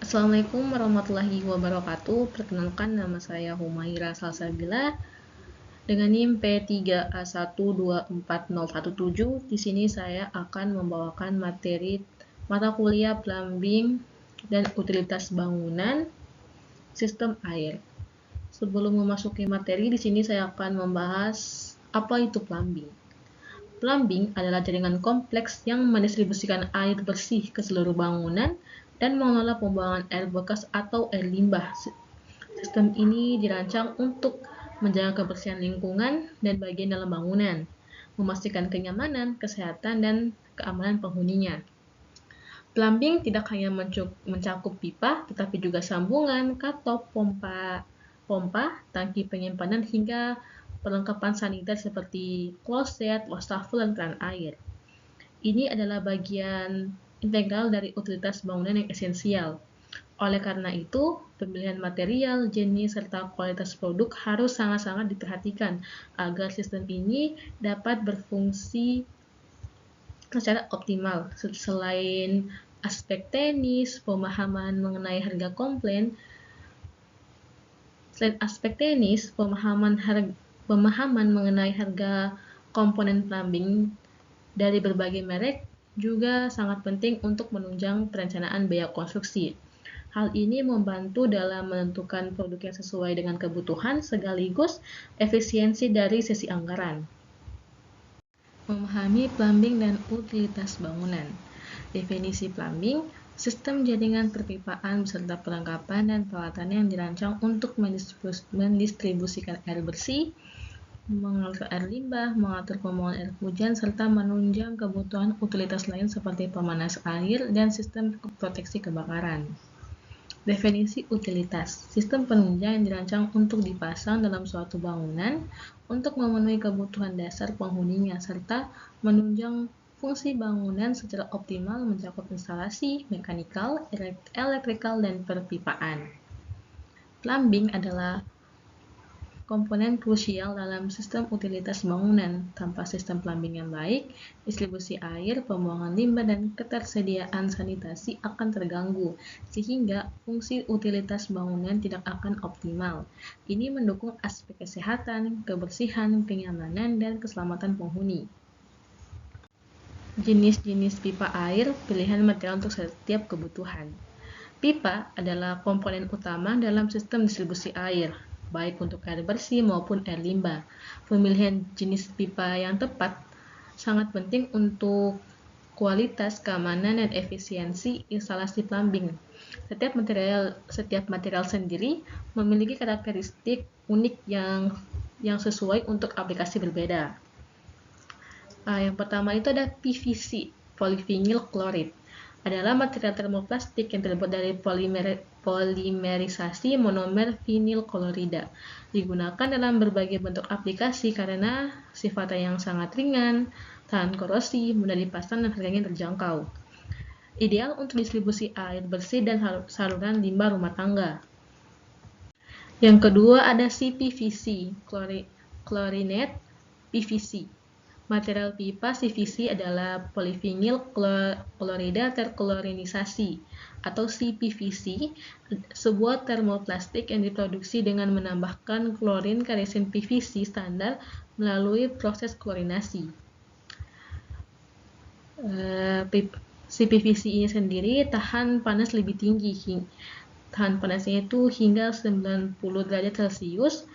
Assalamualaikum warahmatullahi wabarakatuh. Perkenalkan, nama saya Humaira Salsabila dengan NIM P3A1240117. Di sini saya akan membawakan materi mata kuliah plumbing dan utilitas bangunan sistem air. Sebelum memasuki materi, di sini saya akan membahas apa itu plumbing. Plumbing adalah jaringan kompleks yang mendistribusikan air bersih ke seluruh bangunan dan mengelola pembuangan air bekas atau air limbah. Sistem ini dirancang untuk menjaga kebersihan lingkungan dan bagian dalam bangunan, memastikan kenyamanan, kesehatan, dan keamanan penghuninya. Plumbing tidak hanya mencakup pipa, tetapi juga sambungan, katop, pompa, tangki penyimpanan, hingga perlengkapan saniter seperti kloset, wastafel, dan keran air. Ini adalah bagian integral dari utilitas bangunan yang esensial. Oleh karena itu, pemilihan material, jenis, serta kualitas produk harus sangat-sangat diperhatikan agar sistem ini dapat berfungsi secara optimal. Selain aspek teknis, pemahaman mengenai harga komplain, pemahaman mengenai harga komponen plumbing dari berbagai merek juga sangat penting untuk menunjang perencanaan biaya konstruksi. Hal ini membantu dalam menentukan produk yang sesuai dengan kebutuhan sekaligus efisiensi dari sisi anggaran. Memahami plumbing dan utilitas bangunan. Definisi plumbing, sistem jaringan perpipaan beserta perlengkapan dan peralatan yang dirancang untuk mendistribusikan air bersih, mengalir air limbah, mengatur pembuangan air hujan, serta menunjang kebutuhan utilitas lain seperti pemanas air dan sistem proteksi kebakaran. Definisi utilitas, sistem penunjang yang dirancang untuk dipasang dalam suatu bangunan untuk memenuhi kebutuhan dasar penghuninya, serta menunjang fungsi bangunan secara optimal mencakup instalasi, mekanikal, elektrikal, dan perpipaan. Plumbing adalah komponen krusial dalam sistem utilitas bangunan. Tanpa sistem plumbing yang baik, distribusi air, pembuangan limbah, dan ketersediaan sanitasi akan terganggu, sehingga fungsi utilitas bangunan tidak akan optimal. Ini mendukung aspek kesehatan, kebersihan, kenyamanan, dan keselamatan penghuni. Jenis-jenis pipa air, pilihan material untuk setiap kebutuhan. Pipa adalah komponen utama dalam sistem distribusi air, baik untuk air bersih maupun air limbah. Pemilihan jenis pipa yang tepat sangat penting untuk kualitas, keamanan, dan efisiensi instalasi plumbing. Setiap material sendiri memiliki karakteristik unik yang sesuai untuk aplikasi berbeda. Yang pertama itu ada PVC, polyvinyl chloride. Adalah material termoplastik yang terbuat dari polimerisasi monomer vinyl klorida. Digunakan dalam berbagai bentuk aplikasi karena sifatnya yang sangat ringan, tahan korosi, mudah dipasang, dan harganya terjangkau. Ideal untuk distribusi air bersih dan saluran limbah rumah tangga. Yang kedua ada CPVC, chlorinate PVC. Material pipa CVC adalah polyvinyl klorida terklorinisasi atau CPVC, sebuah termoplastik yang diproduksi dengan menambahkan klorin ke resin PVC standar melalui proses klorinasi. CPVC ini sendiri tahan panas lebih tinggi, tahan panasnya itu hingga 90 derajat Celcius.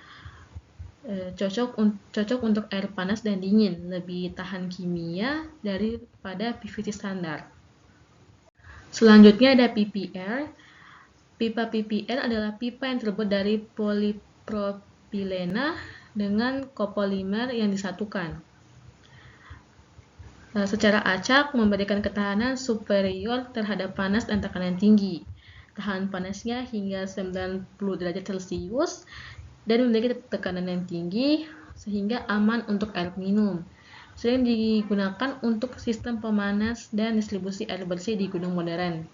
Cocok untuk air panas dan dingin, lebih tahan kimia daripada PVC standar. Selanjutnya ada PPR. Pipa PPR adalah pipa yang terbuat dari polipropilena dengan kopolimer yang disatukan. Secara acak memberikan ketahanan superior terhadap panas dan tekanan tinggi. Tahan panasnya hingga 90 derajat Celcius dan memiliki tekanan yang tinggi sehingga aman untuk air minum. Sering digunakan untuk sistem pemanas dan distribusi air bersih di gedung modern.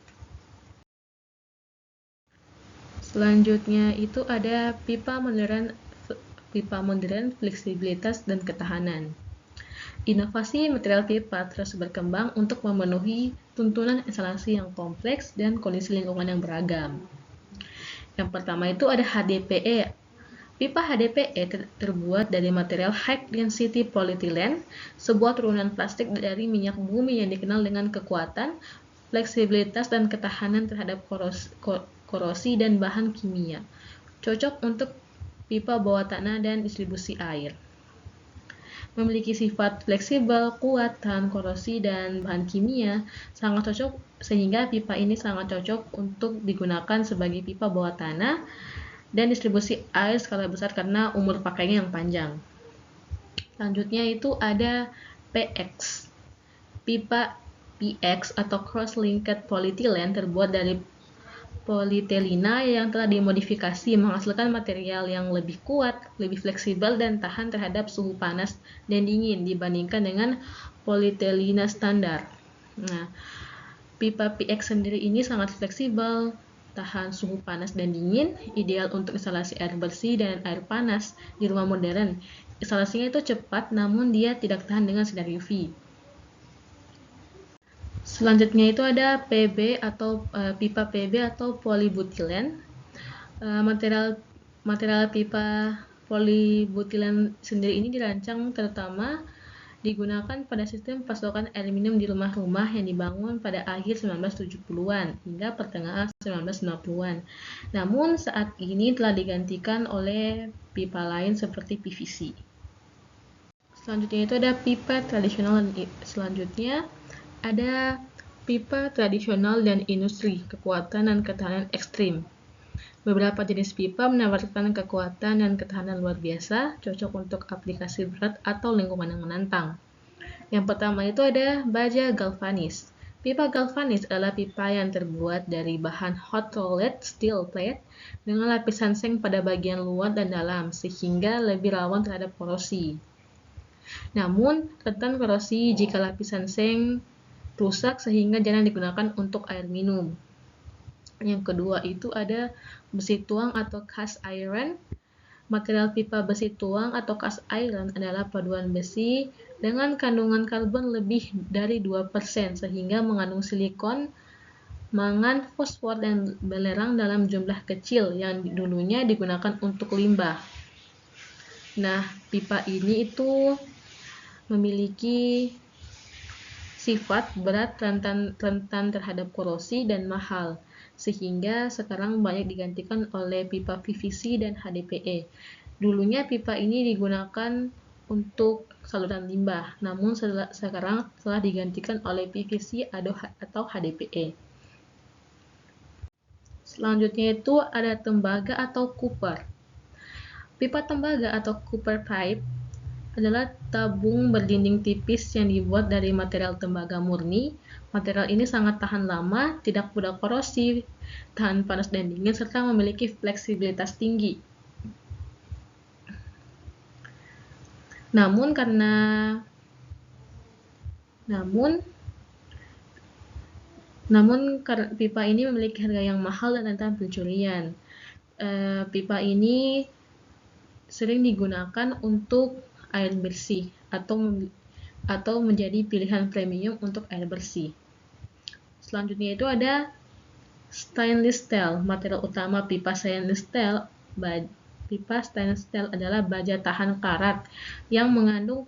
Selanjutnya itu ada pipa modern fleksibilitas dan ketahanan. Inovasi material pipa terus berkembang untuk memenuhi tuntunan instalasi yang kompleks dan kondisi lingkungan yang beragam. Yang pertama itu ada HDPE. Pipa HDPE terbuat dari material high density polyethylene, sebuah turunan plastik dari minyak bumi yang dikenal dengan kekuatan, fleksibilitas, dan ketahanan terhadap korosi dan bahan kimia. Cocok untuk pipa bawah tanah dan distribusi air. Memiliki sifat fleksibel, kuat, tahan korosi, dan bahan kimia, sangat cocok sehingga pipa ini sangat cocok untuk digunakan sebagai pipa bawah tanah dan distribusi air skala besar karena umur pakainya yang panjang. Selanjutnya itu ada PX. Pipa PX atau cross-linked polyethylene terbuat dari polietilena yang telah dimodifikasi menghasilkan material yang lebih kuat, lebih fleksibel, dan tahan terhadap suhu panas dan dingin dibandingkan dengan polietilena standar. Nah, pipa PX sendiri ini sangat fleksibel, tahan suhu panas dan dingin, ideal untuk instalasi air bersih dan air panas di rumah modern. Instalasinya itu cepat, namun dia tidak tahan dengan sinar UV. Selanjutnya itu ada PB atau pipa PB atau polybutylene. Material pipa polybutylene sendiri ini dirancang terutama digunakan pada sistem pasokan air minum di rumah-rumah yang dibangun pada akhir 1970-an hingga pertengahan 1990-an. Namun saat ini telah digantikan oleh pipa lain seperti PVC. Selanjutnya itu ada pipa tradisional dan selanjutnya ada pipa tradisional dan industri, kekuatan dan ketahanan ekstrim. Beberapa jenis pipa menawarkan kekuatan dan ketahanan luar biasa, cocok untuk aplikasi berat atau lingkungan yang menantang. Yang pertama itu ada baja galvanis. Pipa galvanis adalah pipa yang terbuat dari bahan hot rolled steel plate dengan lapisan seng pada bagian luar dan dalam, sehingga lebih rawan terhadap korosi. Namun, rentan korosi jika lapisan seng rusak sehingga jarang digunakan untuk air minum. Yang kedua itu ada besi tuang atau cast iron. Material pipa besi tuang atau cast iron adalah paduan besi dengan kandungan karbon lebih dari 2% sehingga mengandung silikon, mangan, fosfor, dan belerang dalam jumlah kecil yang dulunya digunakan untuk limbah. Nah, pipa ini itu memiliki sifat berat, rentan terhadap korosi, dan mahal, sehingga sekarang banyak digantikan oleh pipa PVC dan HDPE. Dulunya pipa ini digunakan untuk saluran limbah, namun sekarang telah digantikan oleh PVC atau HDPE. Selanjutnya itu ada tembaga atau copper. Pipa tembaga atau copper pipe adalah tabung berdinding tipis yang dibuat dari material tembaga murni. Material ini sangat tahan lama, tidak mudah korosi, tahan panas dan dingin, serta memiliki fleksibilitas tinggi. Namun pipa ini memiliki harga yang mahal dan rentan pencurian. Pipa ini sering digunakan untuk air bersih atau menjadi pilihan premium untuk air bersih. Selanjutnya itu ada stainless steel. Material utama pipa stainless steel adalah baja tahan karat yang mengandung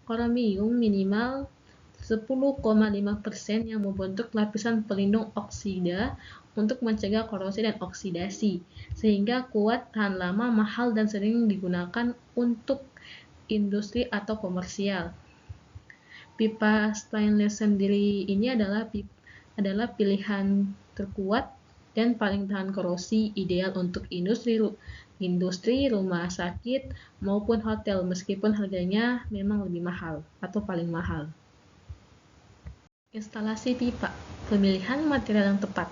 kromium minimal 10,5% yang membentuk lapisan pelindung oksida untuk mencegah korosi dan oksidasi, sehingga kuat, tahan lama, mahal, dan sering digunakan untuk industri atau komersial. Pipa stainless sendiri ini adalah pilihan terkuat dan paling tahan korosi, ideal untuk industri, rumah sakit, maupun hotel, meskipun harganya memang lebih mahal atau paling mahal. Instalasi pipa, pemilihan material yang tepat.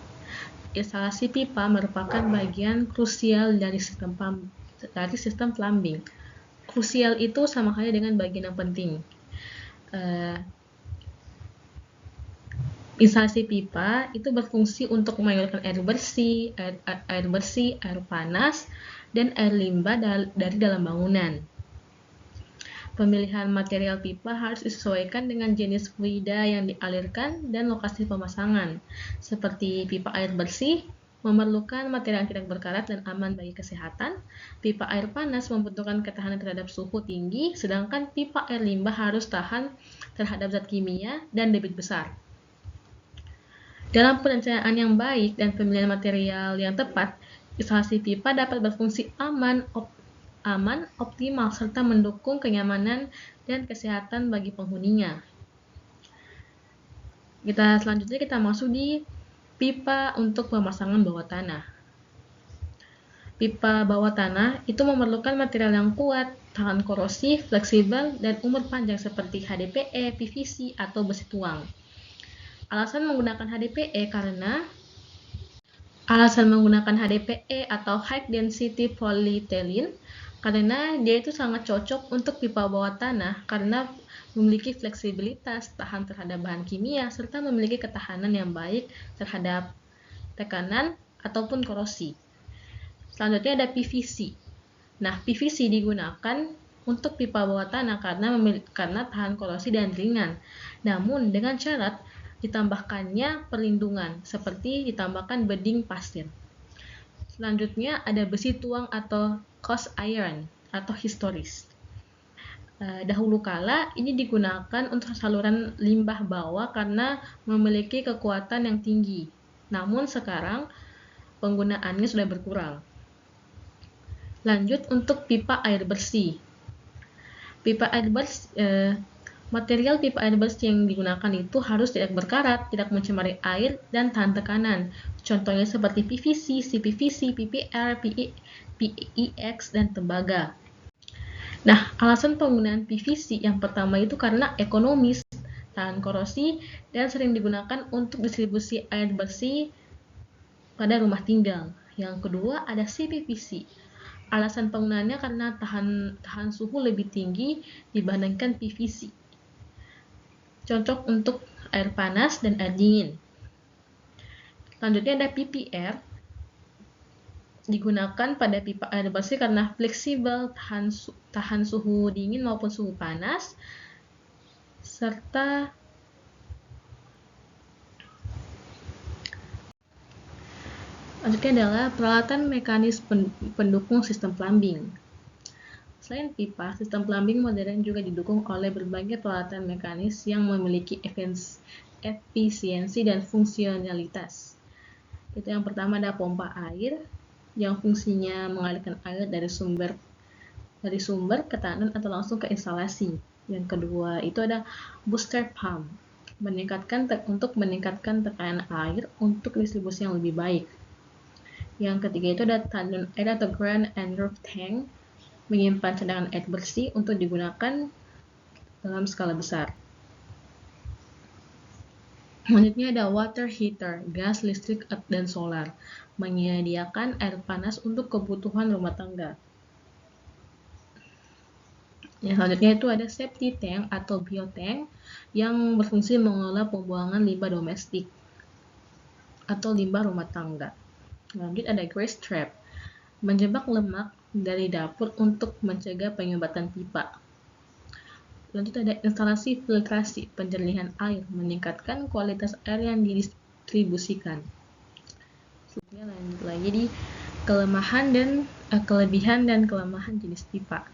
Instalasi pipa merupakan bagian krusial dari sistem plumbing. Krusial itu sama halnya dengan bagian yang penting. Instalasi pipa itu berfungsi untuk mengalirkan air bersih, air panas, dan air limbah dari dalam bangunan. Pemilihan material pipa harus disesuaikan dengan jenis fluida yang dialirkan dan lokasi pemasangan. Seperti pipa air bersih, memerlukan material yang tidak berkarat dan aman bagi kesehatan. Pipa air panas membutuhkan ketahanan terhadap suhu tinggi, sedangkan pipa air limbah harus tahan terhadap zat kimia dan debit besar. Dalam perencanaan yang baik dan pemilihan material yang tepat, instalasi pipa dapat berfungsi aman, optimal, serta mendukung kenyamanan dan kesehatan bagi penghuninya. Selanjutnya kita masuk di pipa untuk pemasangan bawah tanah. Pipa bawah tanah itu memerlukan material yang kuat, tahan korosi, fleksibel, dan umur panjang seperti HDPE, PVC, atau besi tuang. Alasan menggunakan HDPE atau High Density Polyethylene karena dia itu sangat cocok untuk pipa bawah tanah karena memiliki fleksibilitas, tahan terhadap bahan kimia, serta memiliki ketahanan yang baik terhadap tekanan ataupun korosi. Selanjutnya ada PVC. Nah, PVC digunakan untuk pipa bawah tanah karena tahan korosi dan ringan. Namun dengan syarat ditambahkannya perlindungan, seperti ditambahkan bedding pasir. Selanjutnya ada besi tuang atau cast iron atau historis. Dahulu kala ini digunakan untuk saluran limbah bawah karena memiliki kekuatan yang tinggi. Namun sekarang penggunaannya sudah berkurang. Lanjut untuk pipa air bersih. Material pipa air bersih yang digunakan itu harus tidak berkarat, tidak mencemari air, dan tahan tekanan. Contohnya seperti PVC, CPVC, PPR, PEX, dan tembaga. Nah, alasan penggunaan PVC yang pertama itu karena ekonomis, tahan korosi, dan sering digunakan untuk distribusi air bersih pada rumah tinggal. Yang kedua ada CPVC. Alasan penggunaannya karena tahan suhu lebih tinggi dibandingkan PVC. Cocok untuk air panas dan air dingin. Selanjutnya ada PPR. Digunakan pada pipa air bersih karena fleksibel, tahan suhu dingin maupun suhu panas, serta selanjutnya adalah peralatan mekanis pendukung sistem plumbing. Selain pipa, sistem plumbing modern juga didukung oleh berbagai peralatan mekanis yang memiliki efisiensi dan fungsionalitas. Itu yang pertama ada pompa air, yang fungsinya mengalirkan air dari sumber ke tanam atau langsung ke instalasi. Yang kedua itu ada booster pump, untuk meningkatkan tekanan air untuk distribusi yang lebih baik. Yang ketiga itu ada tandon air atau ground and roof tank, menyimpan cadangan air bersih untuk digunakan dalam skala besar. Selanjutnya ada water heater, gas, listrik, dan solar, menyediakan air panas untuk kebutuhan rumah tangga. Yang selanjutnya itu ada safety tank atau biotank yang berfungsi mengelola pembuangan limbah domestik atau limbah rumah tangga. Lanjut ada grease trap, menjebak lemak dari dapur untuk mencegah penyumbatan pipa. Lanjut ada instalasi filtrasi penjernihan air, meningkatkan kualitas air yang didistribusikan. Selanjutnya lanjut lagi di kelebihan dan kelemahan jenis pipa.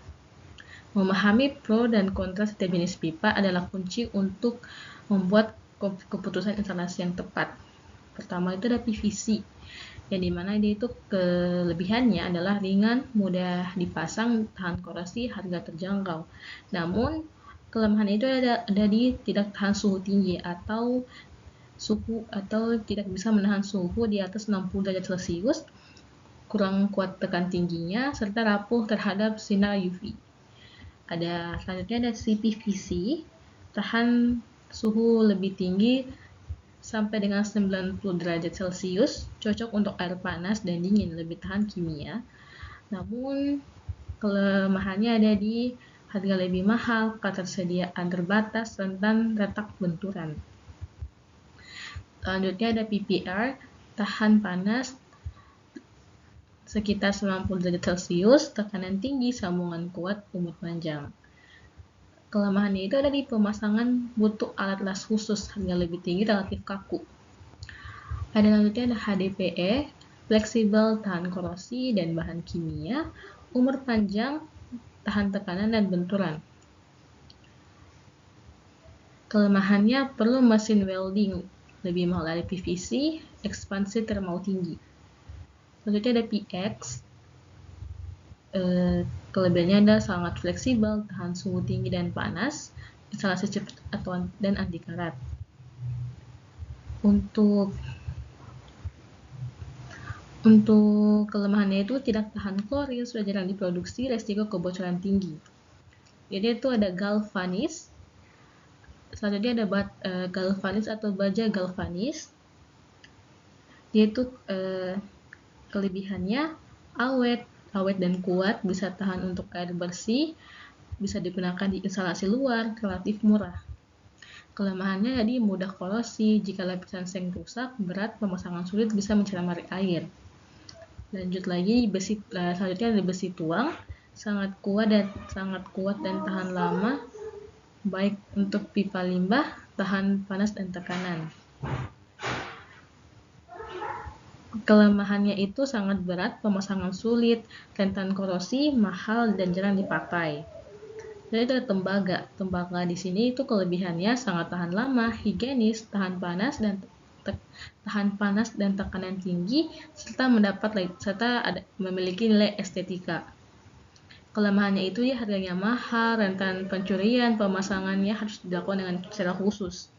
Memahami pro dan kontra setiap jenis pipa adalah kunci untuk membuat keputusan instalasi yang tepat. Pertama itu ada PVC, yang dimana dia itu kelebihannya adalah ringan, mudah dipasang, tahan korosi, harga terjangkau. Namun kelemahan itu ada di tidak tahan suhu tinggi atau tidak bisa menahan suhu di atas 60 derajat Celcius, kurang kuat tekan tingginya, serta rapuh terhadap sinar UV. Selanjutnya ada CPVC, tahan suhu lebih tinggi sampai dengan 90 derajat Celcius, cocok untuk air panas dan dingin, lebih tahan kimia. Namun kelemahannya ada di harga lebih mahal, ketersediaan terbatas, rentan retak benturan. Selanjutnya ada PPR, tahan panas sekitar 90 derajat Celcius, tekanan tinggi, sambungan kuat, umur panjang. Kelemahannya itu ada di pemasangan, butuh alat las khusus, harga lebih tinggi, relatif kaku. Selanjutnya ada HDPE, fleksibel, tahan korosi dan bahan kimia, umur panjang, tahan tekanan dan benturan. Kelemahannya perlu mesin welding, lebih mahal dari PVC, ekspansi termau tinggi. Selanjutnya ada PX, kelebihannya ada sangat fleksibel, tahan suhu tinggi dan panas, instalasi cepat dan anti karat. Untuk kelemahannya itu tidak tahan klorin, sudah jarang diproduksi, resiko kebocoran tinggi. Jadi itu ada galvanis. Selanjutnya ada galvanis atau baja galvanis. Yaitu kelebihannya awet dan kuat, bisa tahan untuk air bersih, bisa digunakan di instalasi luar, relatif murah. Kelemahannya jadi mudah korosi, jika lapisan seng rusak, berat, pemasangan sulit, bisa mencemari air. Lanjut lagi, selanjutnya ada besi tuang, sangat kuat dan tahan lama, baik untuk pipa limbah, tahan panas dan tekanan. Kelemahannya itu sangat berat, pemasangan sulit, rentan korosi, mahal dan jarang dipakai. Dan itu ada tembaga. Tembaga di sini itu kelebihannya sangat tahan lama, higienis, tahan panas dan tekanan tinggi, serta memiliki nilai estetika. Kelemahannya itu ya harganya mahal, rentan pencurian, pemasangannya harus dilakukan dengan secara khusus.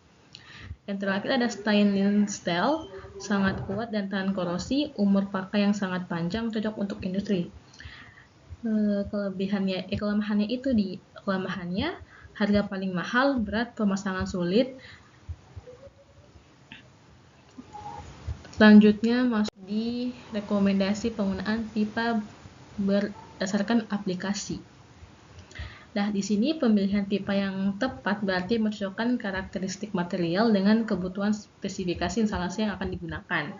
Yang terakhir ada stainless steel, sangat kuat dan tahan korosi, umur pakai yang sangat panjang, cocok untuk industri. Kelemahannya harga paling mahal, berat, pemasangan sulit. Selanjutnya masuk di rekomendasi penggunaan pipa berdasarkan aplikasi. Nah, di sini pemilihan pipa yang tepat berarti mencocokkan karakteristik material dengan kebutuhan spesifikasi instalasi yang akan digunakan.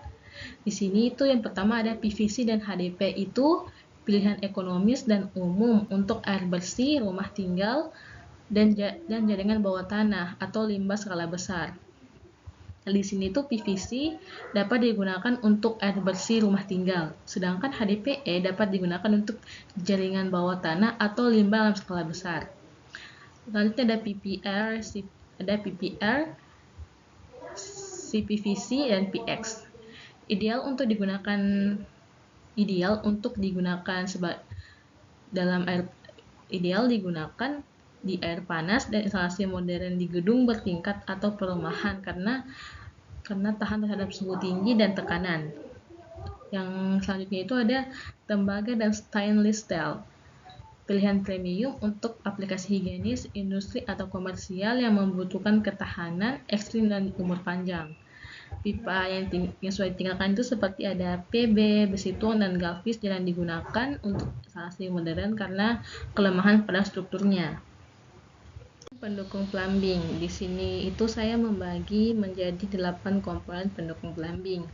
Di sini itu yang pertama ada PVC dan HDP, itu pilihan ekonomis dan umum untuk air bersih, rumah tinggal, dan jaringan bawah tanah atau limbah skala besar. Di sini itu PVC dapat digunakan untuk air bersih rumah tinggal, sedangkan HDPE dapat digunakan untuk jaringan bawah tanah atau limbah dalam skala besar. Selanjutnya ada PPR, CPVC dan PX. Ideal untuk digunakan di air panas dan instalasi modern di gedung bertingkat atau perumahan karena tahan terhadap suhu tinggi dan tekanan. Yang selanjutnya itu ada tembaga dan stainless steel, pilihan premium untuk aplikasi higienis, industri atau komersial yang membutuhkan ketahanan ekstrim dan umur panjang. Pipa yang sudah ditinggalkan itu seperti ada PB, besi tuang, dan galvis jarang digunakan untuk instalasi modern karena kelemahan pada strukturnya. Pendukung plumbing. Di sini itu saya membagi menjadi 8 komponen pendukung plumbing.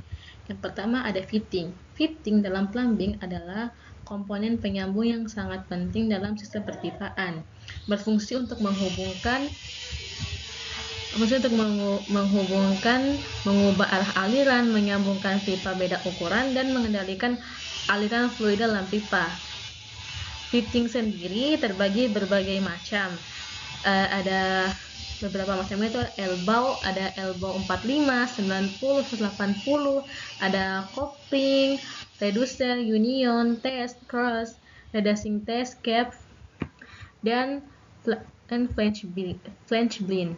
Yang pertama ada fitting. Fitting dalam plumbing adalah komponen penyambung yang sangat penting dalam sistem perpipaan. Berfungsi untuk mengubah arah aliran, menyambungkan pipa beda ukuran, dan mengendalikan aliran fluida dalam pipa. Fitting sendiri terbagi berbagai macam. Ada beberapa macamnya, itu ada elbow 45, 90, 180, ada coupling, reducer, union, test, cross, reducing test, cap, dan flange blind.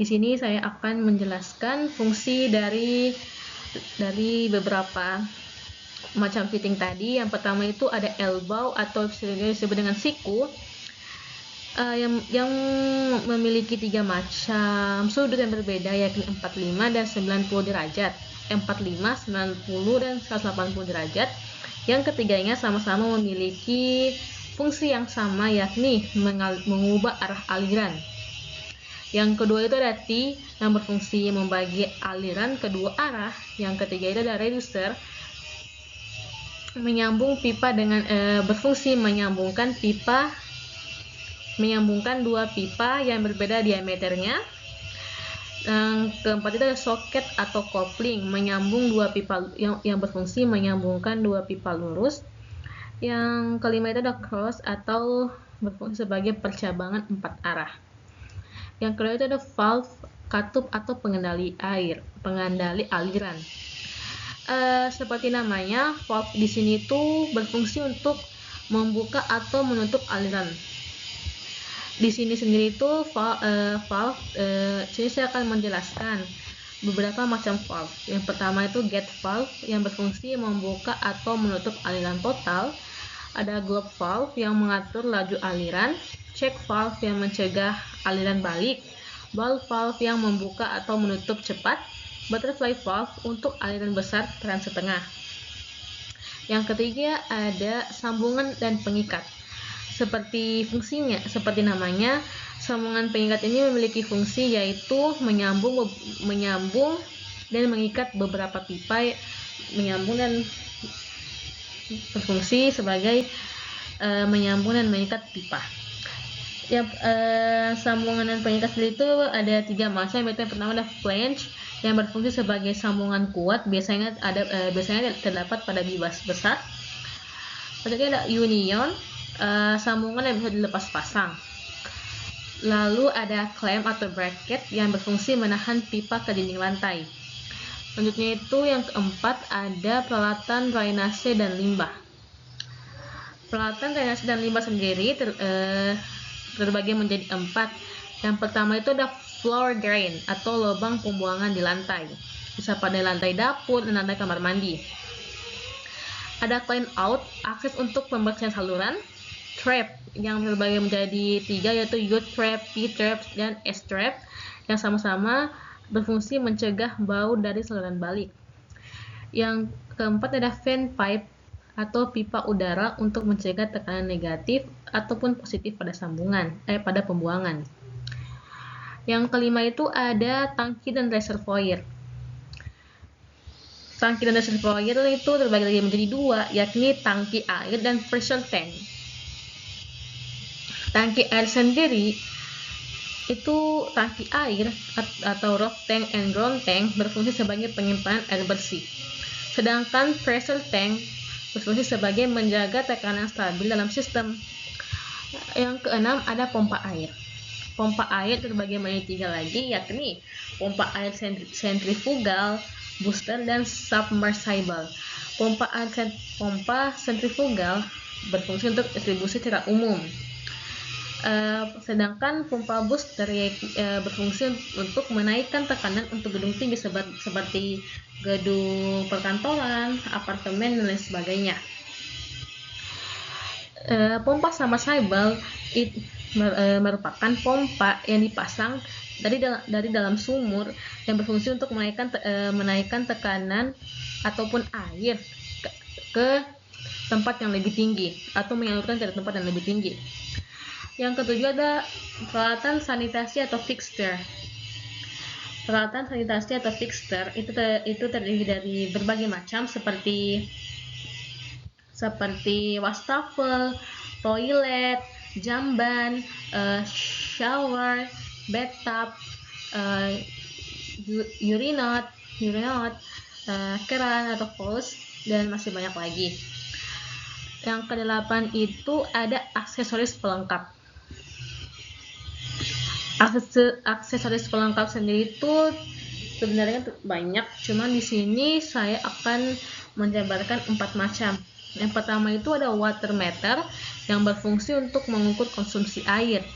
Di sini saya akan menjelaskan fungsi dari beberapa macam fitting tadi. Yang pertama itu ada elbow atau disebut dengan siku, yang memiliki 3 macam sudut yang berbeda, yakni 45 dan 90 derajat, 45, 90, dan 180 derajat. Yang ketiganya sama-sama memiliki fungsi yang sama, yakni mengubah arah aliran. Yang kedua itu ada T, yang berfungsi membagi aliran kedua arah. Yang ketiga itu ada reducer, berfungsi menyambungkan pipa menyambungkan dua pipa yang berbeda diameternya. Yang keempat itu ada soket atau kopling, menyambung dua pipa yang berfungsi menyambungkan dua pipa lurus. Yang kelima itu ada cross atau berfungsi sebagai percabangan 4 arah. Yang kedua itu ada valve, katup atau pengendali aliran. Seperti namanya, valve di sini tuh berfungsi untuk membuka atau menutup aliran. Di sini sendiri itu valve, sini saya akan menjelaskan beberapa macam valve. Yang pertama itu gate valve yang berfungsi membuka atau menutup aliran total. Ada globe valve yang mengatur laju aliran, check valve yang mencegah aliran balik, ball valve yang membuka atau menutup cepat, butterfly valve untuk aliran besar peran setengah. Yang ketiga ada sambungan dan pengikat. Seperti fungsinya, seperti namanya, sambungan pengikat ini memiliki fungsi yaitu menyambung dan mengikat beberapa pipa, menyambung dan berfungsi sebagai menyambung dan mengikat pipa. Sambungan dan pengikat sendiri itu ada 3 macam. Yaitu yang pertama ada flange yang berfungsi sebagai sambungan kuat, biasanya terdapat pada bilas besar. Selanjutnya ada union, sambungan yang bisa dilepas pasang. Lalu ada clamp atau bracket yang berfungsi menahan pipa ke dinding lantai. Selanjutnya itu yang keempat ada peralatan drainase dan limbah. Peralatan drainase dan limbah sendiri terbagi menjadi 4. Yang pertama itu ada floor drain atau lubang pembuangan di lantai, bisa pada lantai dapur dan lantai kamar mandi. Ada clean out, akses untuk pembersihan saluran. Trap yang terbagi menjadi 3 yaitu U-trap, P-trap, dan S-trap yang sama-sama berfungsi mencegah bau dari saluran balik. Yang keempat ada vent pipe atau pipa udara untuk mencegah tekanan negatif ataupun positif pada pada pembuangan. Yang kelima itu ada tangki dan reservoir. Tangki dan reservoir itu terbagi lagi menjadi 2, yakni tangki air dan pressure tank. Tangki air sendiri itu tangki air atau rock tank and ground tank berfungsi sebagai penyimpanan air bersih. Sedangkan pressure tank berfungsi sebagai menjaga tekanan stabil dalam sistem. Yang keenam ada pompa air. Pompa air terbagi menjadi 3 lagi, yakni pompa air sentrifugal, booster, dan submersible. Pompa sentrifugal berfungsi untuk distribusi secara umum. Sedangkan pompa booster berfungsi untuk menaikkan tekanan untuk gedung tinggi seperti gedung perkantoran, apartemen, dan lain sebagainya. Pompa submersible merupakan pompa yang dipasang dari dalam sumur yang berfungsi untuk menaikkan tekanan ataupun air ke tempat yang lebih tinggi atau menyalurkan ke tempat yang lebih tinggi. Yang ketujuh ada peralatan sanitasi atau fixture. Peralatan sanitasi atau fixture itu terdiri dari berbagai macam seperti wastafel, toilet, jamban, shower, bathtub, urinal, keran atau hose, dan masih banyak lagi. Yang ke-8 itu ada aksesoris pelengkap. Aksesoris pelengkap sendiri itu sebenarnya banyak, cuman di sini saya akan menjabarkan 4 macam. Yang pertama itu ada water meter yang berfungsi untuk mengukur konsumsi air.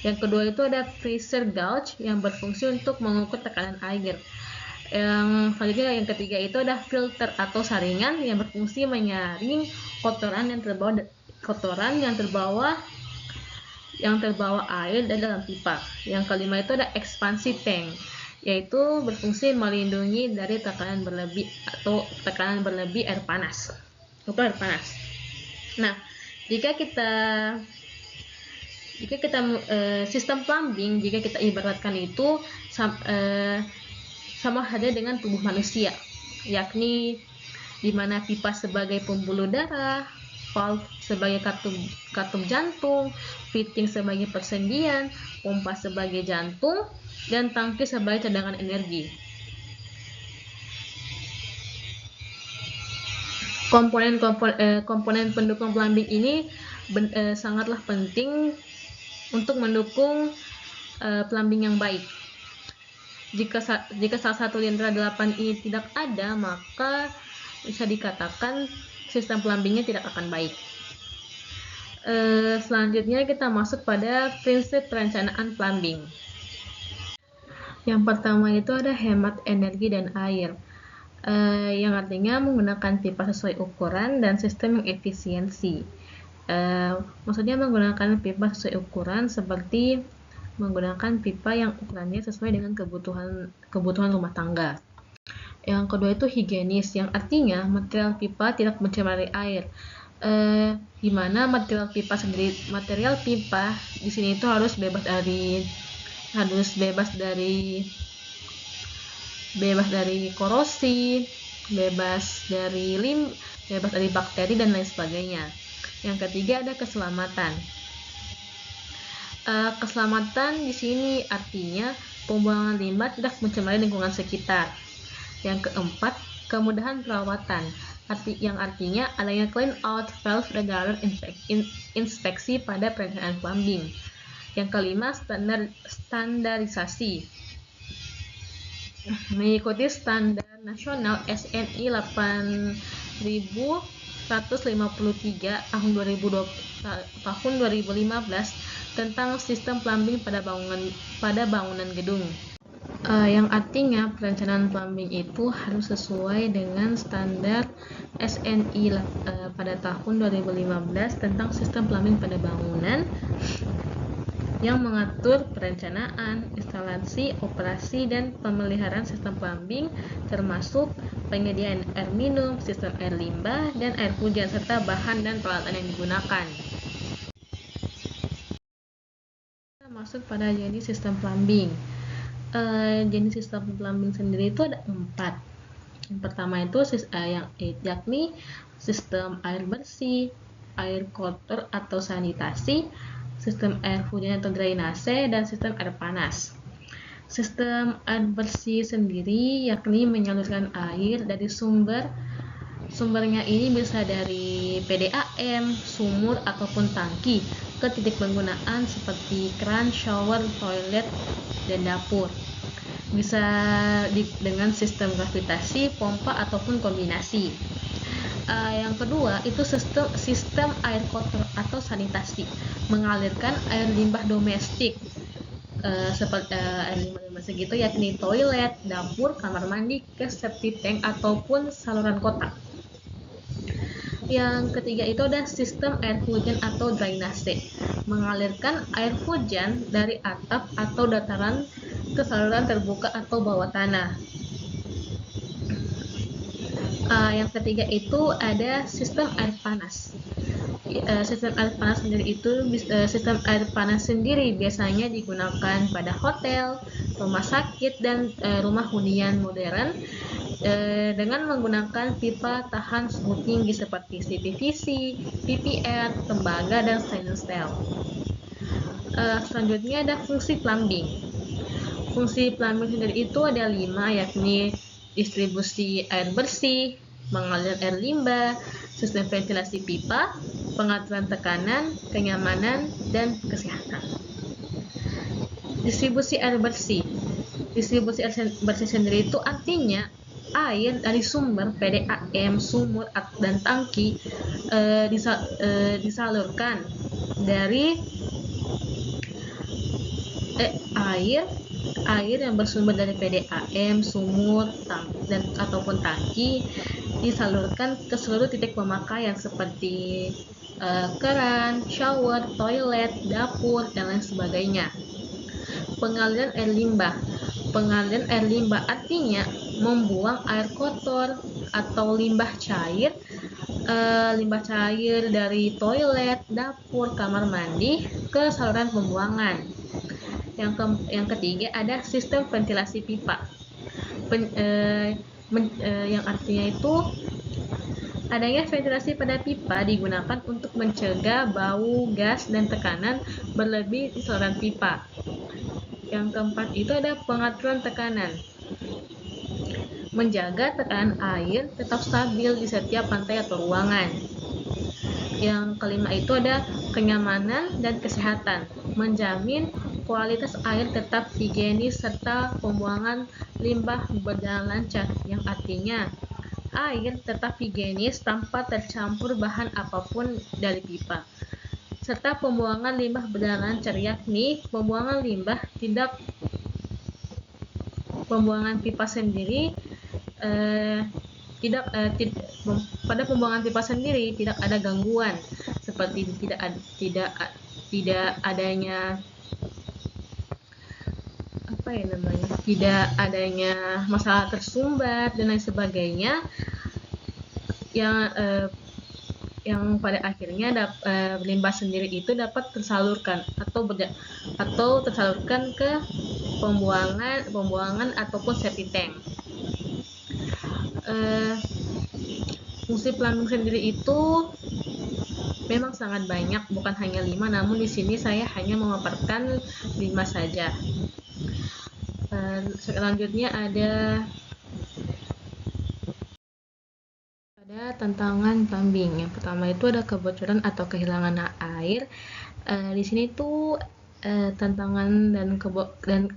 Yang kedua itu ada pressure gauge yang berfungsi untuk mengukur tekanan air. Yang selanjutnya yang ketiga itu ada filter atau saringan yang berfungsi menyaring kotoran yang terbawa air dari dalam pipa. Yang kelima itu ada ekspansi tank, yaitu berfungsi melindungi dari tekanan berlebih air panas. Nah, jika kita sistem plumbing, jika kita ibaratkan itu sama halnya dengan tubuh manusia, yakni di mana pipa sebagai pembuluh darah, valve sebagai katup jantung, fitting sebagai persendian, pompa sebagai jantung, dan tangki sebagai cadangan energi. Komponen pendukung plumbing ini sangatlah penting untuk mendukung plumbing yang baik. Jika salah satu di antara 8 ini tidak ada, maka bisa dikatakan sistem plumbingnya tidak akan baik. Selanjutnya kita masuk pada prinsip perencanaan plumbing. Yang pertama itu ada hemat energi dan air, yang artinya menggunakan pipa sesuai ukuran dan sistem yang efisiensi. Maksudnya menggunakan pipa sesuai ukuran seperti menggunakan pipa yang ukurannya sesuai dengan kebutuhan rumah tangga. Yang kedua itu higienis, yang artinya material pipa tidak mencemari air. Di mana material pipa di sini itu harus bebas dari korosi, bebas dari bakteri dan lain sebagainya. Yang ketiga ada keselamatan. Keselamatan di sini artinya pembuangan limbah tidak mencemari lingkungan sekitar. Yang keempat, kemudahan perawatan, yang artinya adanya clean out valve regular inspeksi pada perencanaan plumbing. Yang kelima, standarisasi, mengikuti standar nasional SNI 8153 tahun 2015 tentang sistem plumbing pada bangunan gedung. Yang artinya perencanaan plumbing itu harus sesuai dengan standar SNI pada tahun 2015 tentang sistem plumbing pada bangunan, yang mengatur perencanaan, instalasi, operasi, dan pemeliharaan sistem plumbing, termasuk penyediaan air minum, sistem air limbah, dan air hujan, serta bahan dan peralatan yang digunakan. Kita masuk pada jenis sistem plumbing. Jenis sistem plumbing sendiri itu ada 4. Yang pertama itu yakni sistem air bersih, air kotor atau sanitasi, sistem air hujan atau drainase, dan sistem air panas. Sistem air bersih sendiri yakni menyalurkan air dari sumbernya ini bisa dari PDAM, sumur ataupun tangki ke titik penggunaan seperti keran, shower, toilet, dan dapur. Bisa dengan sistem gravitasi, pompa, ataupun kombinasi. Yang kedua itu sistem air kotor atau sanitasi, mengalirkan air limbah domestik seperti air limbah domestik itu yakni toilet, dapur, kamar mandi ke septic tank ataupun saluran kotak. Yang ketiga itu ada sistem air hujan atau drainase, mengalirkan air hujan dari atap atau dataran ke saluran terbuka atau bawah tanah. Yang ketiga itu ada sistem air panas. Sistem air panas sendiri biasanya digunakan pada hotel, rumah sakit, dan rumah hunian modern dengan menggunakan pipa tahan suhu tinggi seperti CPVC, PPR, tembaga, dan stainless steel. Selanjutnya ada fungsi plumbing. Fungsi plumbing sendiri itu ada 5, yakni distribusi air bersih, mengalir air limbah, sistem ventilasi pipa, pengaturan tekanan, kenyamanan, dan kesehatan. Distribusi air bersih. Distribusi air bersih sendiri itu artinya air dari sumber PDAM, sumur, dan tangki disalurkan dari air yang bersumber dari PDAM, sumur, ataupun tangki disalurkan ke seluruh titik pemakaian seperti keran, shower, toilet, dapur, dan lain sebagainya. Pengaliran air limbah. Pengaliran air limbah artinya membuang air kotor atau limbah cair dari toilet, dapur, kamar mandi ke saluran pembuangan. Yang ketiga ada sistem ventilasi pipa, yang artinya itu Adanya ventilasi pada pipa digunakan untuk mencegah bau, gas, dan tekanan berlebih di saluran pipa. Yang keempat itu ada pengaturan tekanan. Menjaga tekanan air tetap stabil di setiap lantai atau ruangan. Yang kelima itu ada kenyamanan dan kesehatan. Menjamin kualitas air tetap higienis serta pembuangan limbah berjalan lancar, yang artinya air tetap higienis tanpa tercampur bahan apapun dari pipa. Serta pembuangan limbah berjalan lancar, yakni pembuangan pipa sendiri pada pembuangan pipa sendiri tidak ada gangguan, seperti tidak adanya tidak adanya masalah tersumbat dan lain sebagainya, yang pada akhirnya limbah sendiri itu dapat tersalurkan atau tersalurkan ke pembuangan ataupun septic tank. Fungsi plumbing sendiri itu memang sangat banyak, bukan hanya 5, namun di sini saya hanya memaparkan 5 saja. Selanjutnya ada tantangan plumbing. Yang pertama itu ada kebocoran atau kehilangan air. Di sini tuh tantangan kebocoran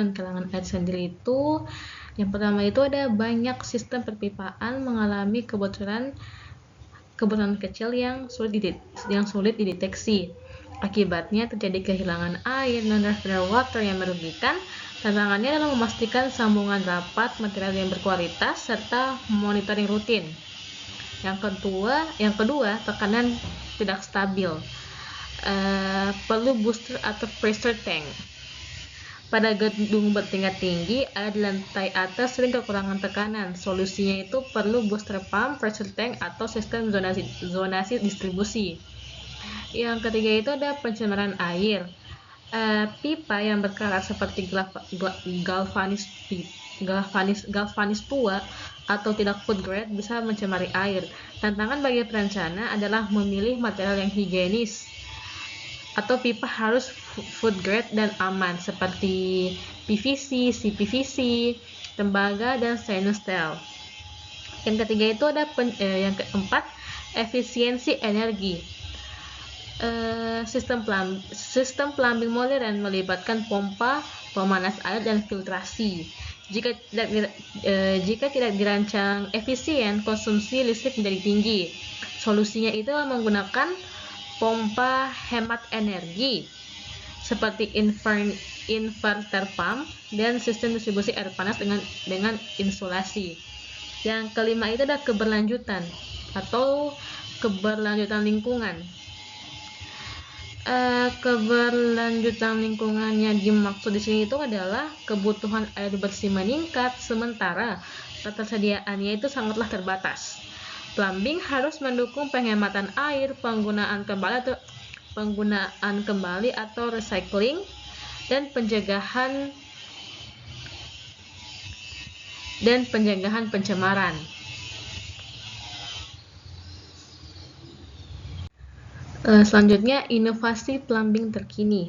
dan kehilangan air sendiri itu, yang pertama itu ada banyak sistem perpipaan mengalami kebocoran kecil yang sulit dideteksi. Akibatnya terjadi kehilangan air non-reservoir water yang merugikan. Tantangannya adalah memastikan sambungan rapat, material yang berkualitas, serta monitoring rutin. Yang kedua, tekanan tidak stabil. Perlu booster atau pressure tank. Pada gedung bertingkat tinggi, air di lantai atas sering kekurangan tekanan. Solusinya itu perlu booster pump, pressure tank, atau sistem zonasi distribusi. Yang ketiga itu ada pencemaran air. Pipa yang berkarat seperti galvanis tua atau tidak food grade bisa mencemari air. Tantangan bagi perencana adalah memilih material yang higienis, atau pipa harus food grade dan aman seperti PVC, CPVC, tembaga, dan stainless steel. Yang ketiga itu ada yang keempat, efisiensi energi. Sistem plumbing modern melibatkan pompa, pemanas air, dan filtrasi. Jika tidak dirancang efisien, konsumsi listrik menjadi tinggi. Solusinya itu menggunakan pompa hemat energi seperti inverter pump dan sistem distribusi air panas dengan insulasi. Yang kelima itu ada keberlanjutan atau keberlanjutan lingkungan. Keberlanjutan lingkungannya dimaksud di sini itu adalah kebutuhan air bersih meningkat sementara ketersediaannya itu sangatlah terbatas. Plumbing harus mendukung penghematan air, penggunaan kembali atau recycling, dan pencegahan pencemaran. Selanjutnya, inovasi plumbing terkini.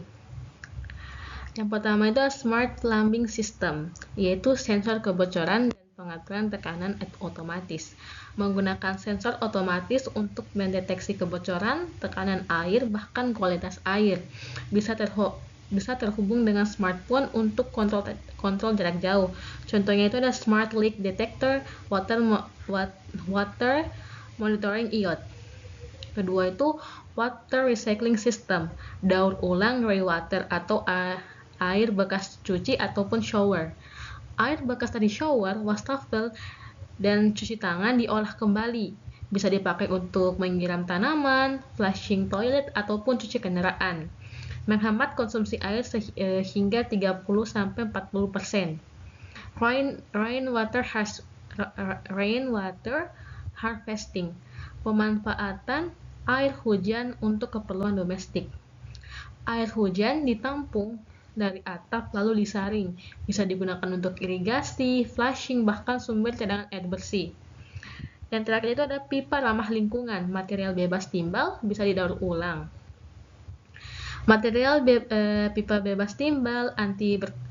Yang pertama itu smart plumbing system, yaitu sensor kebocoran dan pengaturan tekanan otomatis. Menggunakan sensor otomatis untuk mendeteksi kebocoran, tekanan air, bahkan kualitas air. Bisa terhubung dengan smartphone untuk kontrol jarak jauh. Contohnya itu ada smart leak detector, water monitoring iot. Kedua itu water recycling system, daur ulang rainwater atau air bekas cuci ataupun shower. Air bekas dari shower, wastafel, dan cuci tangan diolah kembali. Bisa dipakai untuk menyiram tanaman, flushing toilet, ataupun cuci kendaraan. Menghemat konsumsi air hingga 30-40%. Rainwater harvesting, pemanfaatan air hujan untuk keperluan domestik. Air hujan ditampung dari atap lalu disaring. Bisa digunakan untuk irigasi, flushing, bahkan sumber cadangan air bersih. Yang terakhir itu ada pipa ramah lingkungan, material bebas timbal, bisa didaur ulang. Material pipa bebas timbal,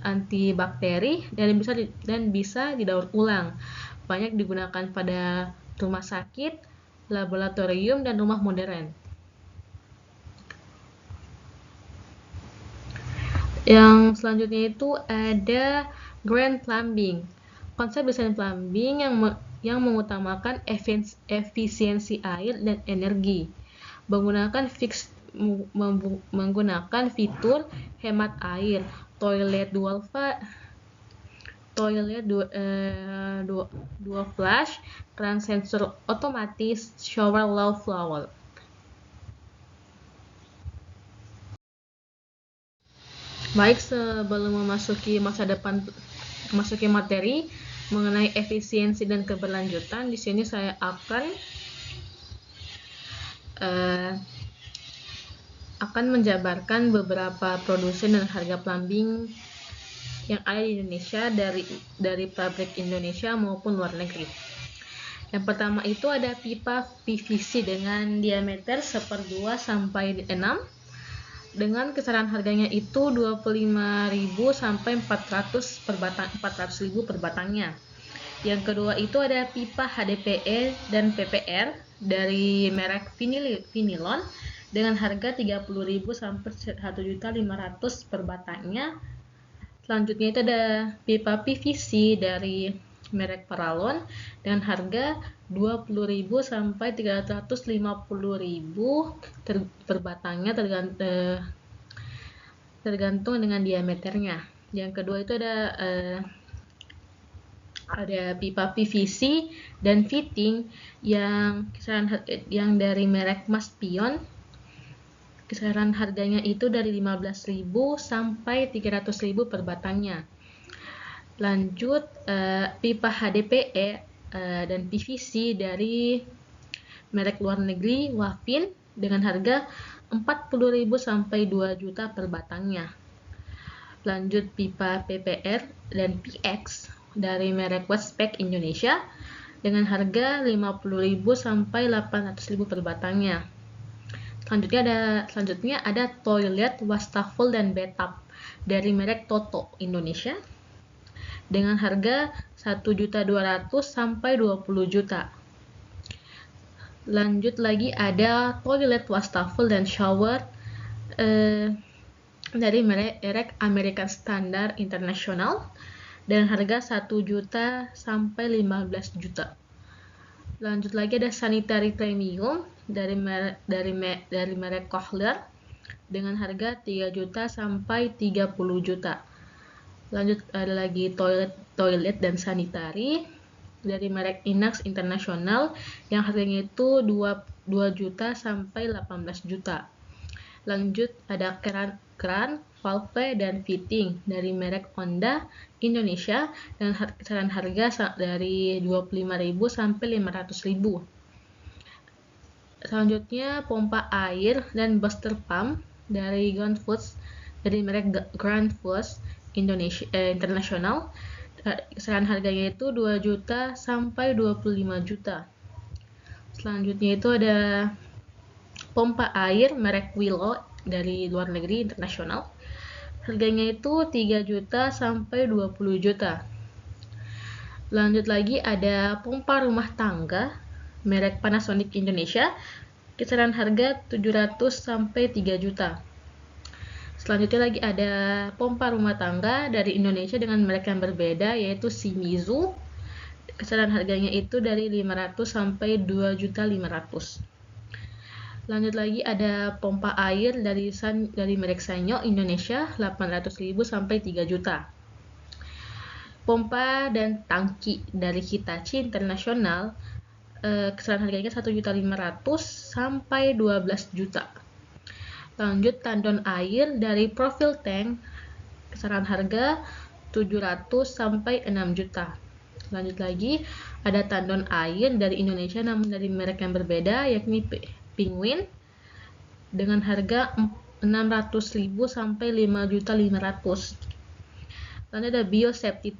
antibakteri, dan bisa didaur ulang. Banyak digunakan pada rumah sakit, laboratorium, dan rumah modern. Yang selanjutnya itu ada grand plumbing. Konsep desain plumbing yang mengutamakan efisiensi air dan energi. Menggunakan fitur hemat air, toilet dua flush, keran sensor otomatis, shower low flow. Baik, sebelum memasuki materi mengenai efisiensi dan keberlanjutan, di sini saya akan menjabarkan beberapa produsen dan harga plumbing yang ada di Indonesia dari pabrik Indonesia maupun luar negeri. Yang pertama itu ada pipa PVC dengan diameter 1/2 sampai 6 dengan kisaran harganya itu 25.000 sampai 400.000 per batangnya. Yang kedua itu ada pipa HDPE dan PPR dari merek Vinilon dengan harga 30.000 sampai 1.500.000 per batangnya. Selanjutnya itu ada pipa PVC dari merek Paralon dengan harga 20.000 sampai 350.000 per batangnya tergantung dengan diameternya. Yang kedua itu ada pipa PVC dan fitting yang dari merek Maspion. Kisaran harganya itu dari 15.000 sampai 300.000 per batangnya. Lanjut, pipa HDPE dan PVC dari merek luar negeri Wafin dengan harga 40.000 sampai 2 juta per batangnya. Lanjut, pipa PPR dan PX dari merek Westpac Indonesia dengan harga 50.000 sampai 800.000 per batangnya. Selanjutnya ada toilet, wastafel, dan bathtub dari merek Toto Indonesia dengan harga 1.200.000 sampai 20 juta. Lanjut lagi ada toilet, wastafel, dan shower dari merek American Standard International dengan harga 1 juta sampai 15 juta. Lanjut lagi ada sanitary premium dari merek Kohler dengan harga 3 juta sampai 30 juta. Lanjut ada lagi toilet dan sanitary dari merek Inax International yang harganya itu 2 juta sampai 18 juta. Lanjut ada keran, valve, dan fitting dari merek Honda Indonesia dengan kisaran harga dari 25.000 sampai 500.000. Selanjutnya pompa air dan booster pump dari merek Grand Foods Indonesia International. Kisaran harganya itu 2 juta sampai 25 juta. Selanjutnya itu ada pompa air merek Willow dari luar negeri internasional. Harganya itu 3 juta sampai 20 juta. Lanjut lagi ada pompa rumah tangga merek Panasonic Indonesia. Kisaran harga 700 sampai 3 juta. Selanjutnya lagi ada pompa rumah tangga dari Indonesia dengan merek yang berbeda yaitu Shimizu. Kisaran harganya itu dari 500 sampai 2.500.000. Lanjut lagi ada pompa air dari merek Sanyo Indonesia 800.000 sampai 3 juta. Pompa dan tangki dari Hitachi International kisaran harganya 1.500.000 sampai 12 juta. Lanjut tandon air dari Profil Tank kisaran harga 700 sampai 6 juta. Lanjut lagi ada tandon air dari Indonesia namun dari merek yang berbeda yakni Penguin dengan harga 600.000 sampai 5.500.000. Lalu ada biosafety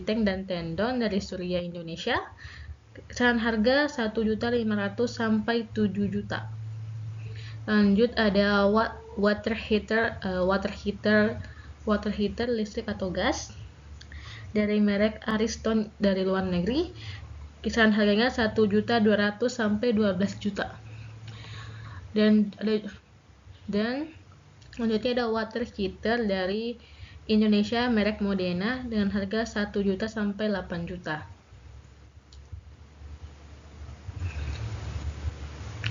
tank dan tendon dari Surya Indonesia Kisaran harga 1.500.000 sampai 7 juta. Lanjut ada water heater listrik atau gas dari merek Ariston dari luar negeri. Kisaran harganya 1.200.000 sampai 12 juta. Dan selanjutnya ada water heater dari Indonesia merek Modena dengan harga 1 juta sampai 8 juta.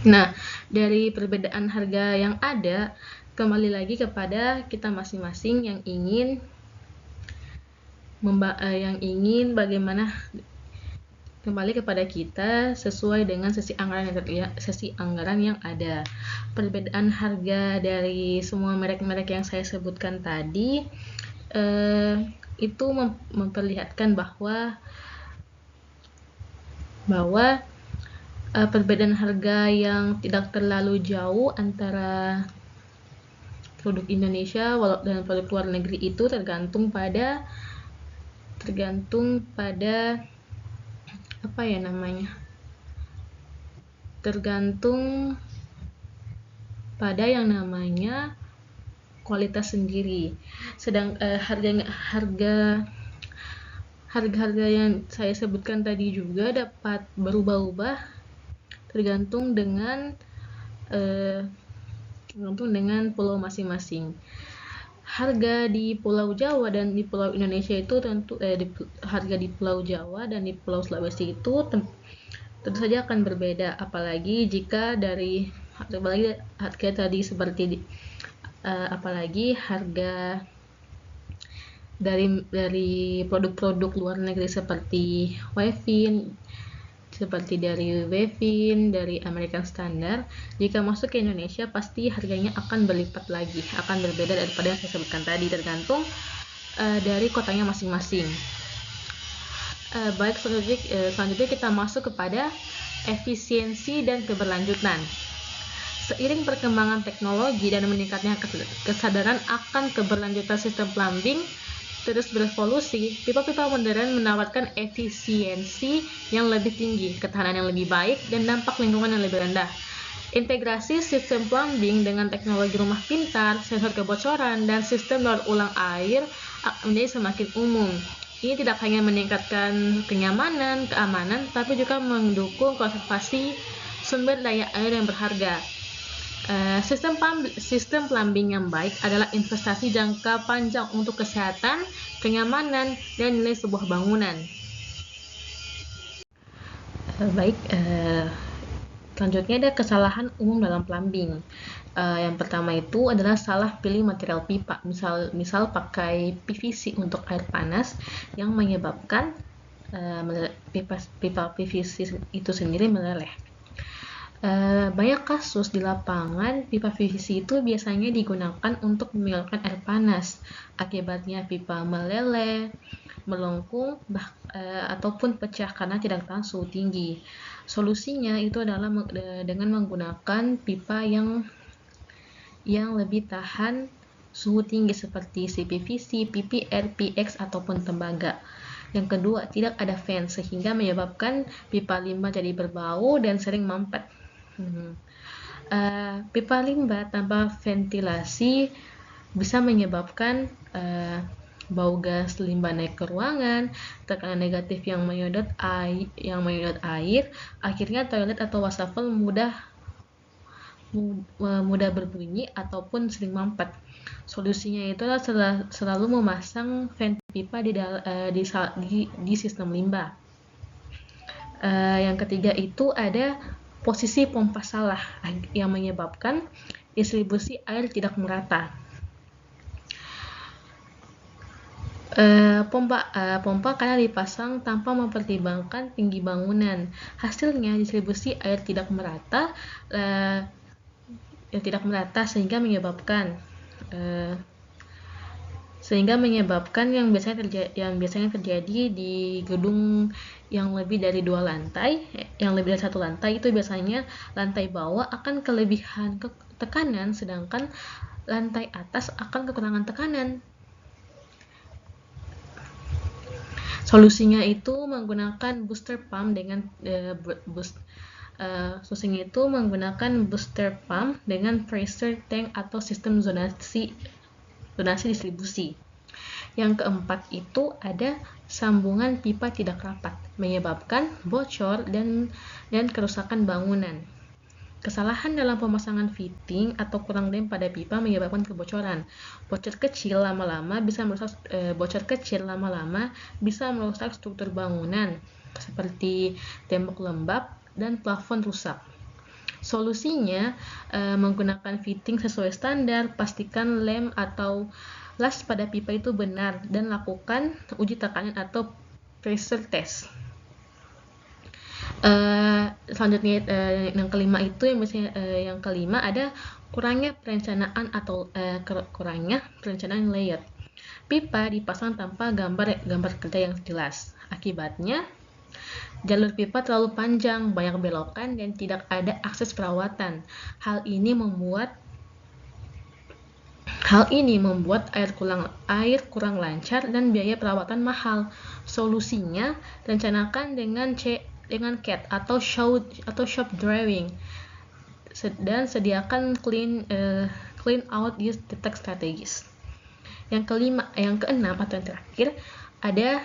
Nah, dari perbedaan harga yang ada, kembali lagi kepada kita masing-masing yang ingin bagaimana, kembali kepada kita sesuai dengan sesi anggaran yang ada. Perbedaan harga dari semua merek-merek yang saya sebutkan tadi itu memperlihatkan bahwa perbedaan harga yang tidak terlalu jauh antara produk Indonesia dan produk luar negeri itu tergantung pada yang namanya kualitas sendiri. Sedang harga yang saya sebutkan tadi juga dapat berubah-ubah tergantung dengan pulau masing-masing. Harga di Pulau Jawa dan di Pulau Indonesia itu harga di Pulau Jawa dan di Pulau Sulawesi itu tentu saja akan berbeda, apalagi harga tadi seperti apalagi harga dari produk-produk luar negeri seperti Wavin, dari American Standard, jika masuk ke Indonesia pasti harganya akan berlipat lagi, akan berbeda daripada yang saya sebutkan tadi, tergantung dari kotanya masing-masing. Baik, selanjutnya kita masuk kepada efisiensi dan keberlanjutan. Seiring perkembangan teknologi dan meningkatnya kesadaran akan keberlanjutan sistem plumbing terus berevolusi, pipa-pipa modern menawarkan efisiensi yang lebih tinggi, ketahanan yang lebih baik, dan dampak lingkungan yang lebih rendah. Integrasi sistem plumbing dengan teknologi rumah pintar, sensor kebocoran, dan sistem daur ulang air menjadi semakin umum. Ini tidak hanya meningkatkan kenyamanan, keamanan, tapi juga mendukung konservasi sumber daya air yang berharga. Sistem plumbing yang baik adalah investasi jangka panjang untuk kesehatan, kenyamanan, dan nilai sebuah bangunan. Selanjutnya ada kesalahan umum dalam plumbing. Yang pertama itu adalah salah pilih material pipa, misal pakai PVC untuk air panas yang menyebabkan pipa PVC itu sendiri meleleh. Banyak kasus di lapangan pipa PVC itu biasanya digunakan untuk mengeluarkan air panas. Akibatnya pipa meleleh, melengkung, ataupun pecah karena tidak tahan suhu tinggi. Solusinya itu adalah dengan menggunakan pipa yang lebih tahan suhu tinggi seperti CPVC, PPR, PX, ataupun tembaga. Yang kedua, tidak ada fan sehingga menyebabkan pipa limbah jadi berbau dan sering mampet. Pipa limbah tanpa ventilasi bisa menyebabkan bau gas limbah naik ke ruangan, tekanan negatif yang menyedot air, akhirnya toilet atau wastafel mudah berbunyi ataupun sering mampet. Solusinya itu adalah selalu memasang vent pipa di sistem limbah. Yang ketiga itu ada posisi pompa salah yang menyebabkan distribusi air tidak merata. Pompa karena dipasang tanpa mempertimbangkan tinggi bangunan. Hasilnya distribusi air tidak merata sehingga menyebabkan yang biasanya terjadi di gedung yang lebih dari 2 lantai, yang lebih dari 1 lantai itu biasanya lantai bawah akan kelebihan tekanan, sedangkan lantai atas akan kekurangan tekanan. Solusinya itu menggunakan booster pump dengan pressure tank atau sistem zonasi distribusi. Yang keempat itu ada sambungan pipa tidak rapat, menyebabkan bocor dan kerusakan bangunan. Kesalahan dalam pemasangan fitting atau kurang lem pada pipa menyebabkan kebocoran. Bocor kecil lama-lama bisa merusak struktur bangunan seperti tembok lembab dan plafon rusak. Solusinya menggunakan fitting sesuai standar, pastikan lem atau las pada pipa itu benar, dan lakukan uji tekanan atau pressure test. Selanjutnya yang kelima itu yang kelima ada kurangnya perencanaan layout. Pipa dipasang tanpa gambar kerja yang jelas. Akibatnya jalur pipa terlalu panjang, banyak belokan, dan tidak ada akses perawatan. Hal ini membuat air kurang lancar dan biaya perawatan mahal. Solusinya, rencanakan dengan CAD atau shop drawing, dan sediakan clean out use detect strategis. Yang keenam atau yang terakhir ada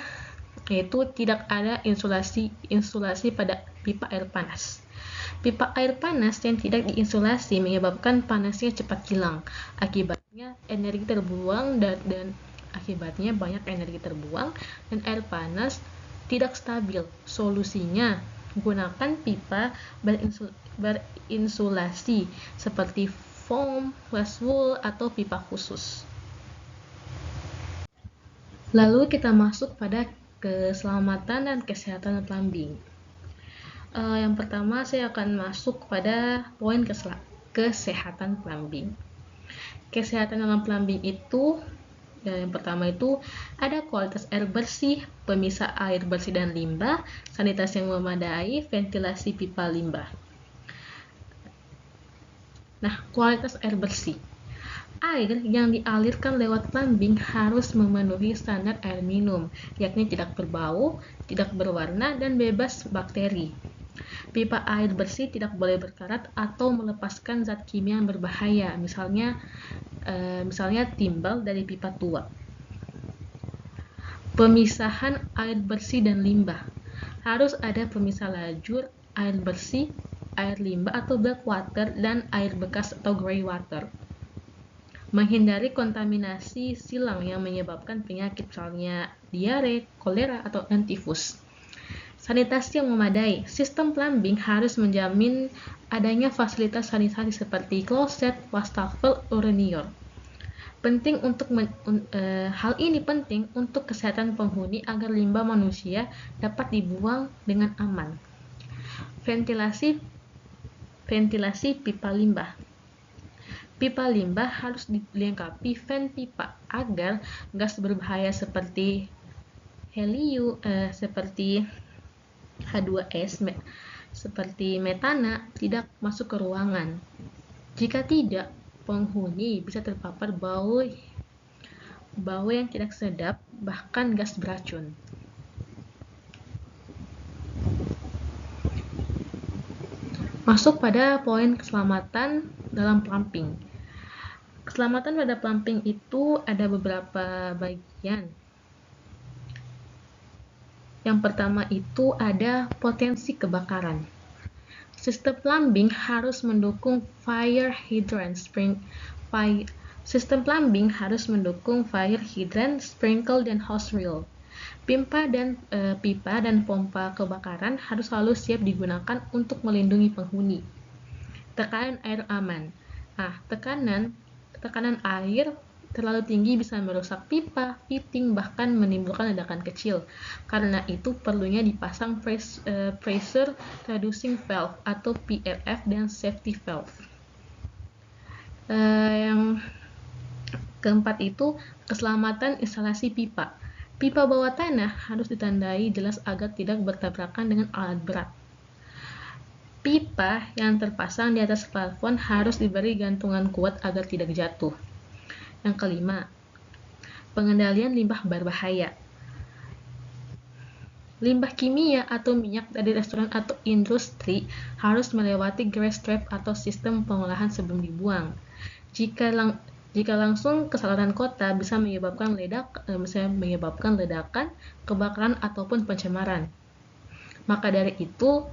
yaitu tidak ada insulasi pada pipa air panas. Pipa air panas yang tidak diinsulasi menyebabkan panasnya cepat hilang. Akibatnya energi terbuang dan akibatnya banyak energi terbuang dan air panas tidak stabil. Solusinya, gunakan pipa berinsulasi seperti foam, glass wool, atau pipa khusus. Lalu kita masuk pada keselamatan dan kesehatan plumbing. Yang pertama saya akan masuk pada poin kesehatan plumbing. Kesehatan dalam plumbing itu yang pertama itu ada kualitas air bersih, pemisah air bersih dan limbah, sanitasi yang memadai, ventilasi pipa limbah. Nah, kualitas air bersih. Air yang dialirkan lewat plumbing harus memenuhi standar air minum, yakni tidak berbau, tidak berwarna, dan bebas bakteri. Pipa air bersih tidak boleh berkarat atau melepaskan zat kimia yang berbahaya, misalnya timbal dari pipa tua. Pemisahan air bersih dan limbah. Harus ada pemisah lajur air bersih, air limbah atau black water, dan air bekas atau grey water. Menghindari kontaminasi silang yang menyebabkan penyakit, misalnya diare, kolera, atau tifus. Sanitasi yang memadai. Sistem plumbing harus menjamin adanya fasilitas sanitasi seperti kloset, wastafel, urinior. Hal ini penting untuk kesehatan penghuni agar limbah manusia dapat dibuang dengan aman. Ventilasi pipa limbah. Pipa limbah harus dilengkapi fan pipa agar gas berbahaya seperti seperti H2S, seperti metana tidak masuk ke ruangan. Jika tidak, penghuni bisa terpapar bau yang tidak sedap, bahkan gas beracun. Masuk pada poin keselamatan dalam plumbing. Keselamatan pada plumbing itu ada beberapa bagian. Yang pertama itu ada potensi kebakaran. Sistem plumbing harus mendukung fire hydrant, sprinkle, dan hose reel. Pipa dan pompa kebakaran harus selalu siap digunakan untuk melindungi penghuni. Tekanan air aman. Tekanan air terlalu tinggi bisa merusak pipa, fitting, bahkan menimbulkan ledakan kecil. Karena itu perlunya dipasang pressure reducing valve atau PRV dan safety valve. Yang keempat itu keselamatan instalasi pipa. Pipa bawah tanah harus ditandai jelas agar tidak bertabrakan dengan alat berat. Pipa yang terpasang di atas plafon harus diberi gantungan kuat agar tidak jatuh. Yang kelima, pengendalian limbah berbahaya. Limbah kimia atau minyak dari restoran atau industri harus melewati grease trap atau sistem pengolahan sebelum dibuang. Jika langsung ke saluran kota bisa menyebabkan ledakan, kebakaran ataupun pencemaran. Maka dari itu,